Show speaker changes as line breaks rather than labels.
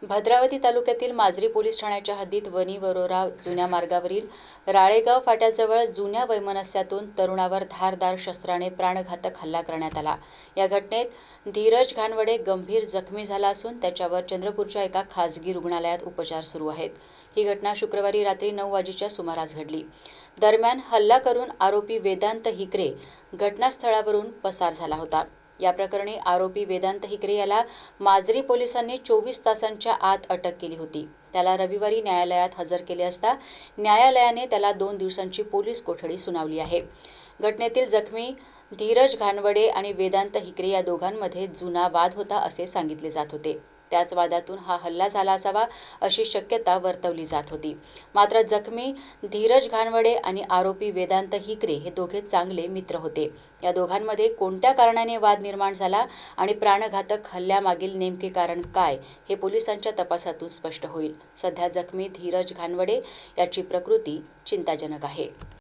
भद्रावती तालुक्यातील माजरी पोलीस ठाण्याच्या हद्दीत वनी वरोरा जुन्या मार्गावरील राळेगाव फाट्याजवळ जुन्या वैमनस्यातून तरुणावर धारदार शस्त्राने प्राणघातक हल्ला करण्यात आला। या घटनेत धीरज घानवडे गंभीर जखमी झाला असून त्याच्यावर चंद्रपूरच्या एका खासगी रुग्णालयात उपचार सुरू आहेत। ही घटना शुक्रवारी रात्री 9 वाजेच्या सुमारास घडली। दरम्यान हल्ला करून आरोपी वेदांत हिकरे घटनास्थळावरून पसार झाला होता। या प्रकरणी आरोपी वेदांत हिकरे याला माजरी पोलिसांनी 24 तासांच्या आत अटक केली होती। त्याला रविवारी न्यायालयात हजर केले असता न्यायालयाने त्याला 2 दिवसांची पोलीस कोठडी सुनावली आहे। घटनेतील जखमी धीरज घानवडे आणि वेदांत हिकरे या दोघांमध्ये जुना वाद होता असे सांगितले जात होते। त्याच वादातून हा हल्ला झाला असावा अशी शक्यता वर्तवली जात होती। मात्र जखमी धीरज घानवडे आणि आरोपी वेदांत हिकरे हे दोघे चांगले मित्र होते। या दोघांमध्ये कोणत्या कारणाने वाद निर्माण झाला आणि प्राणघातक हल्ल्यामागील नेमके कारण काय हे पोलिसांच्या तपासातून स्पष्ट होईल। सध्या जखमी धीरज घानवडे याची प्रकृती चिंताजनक आहे।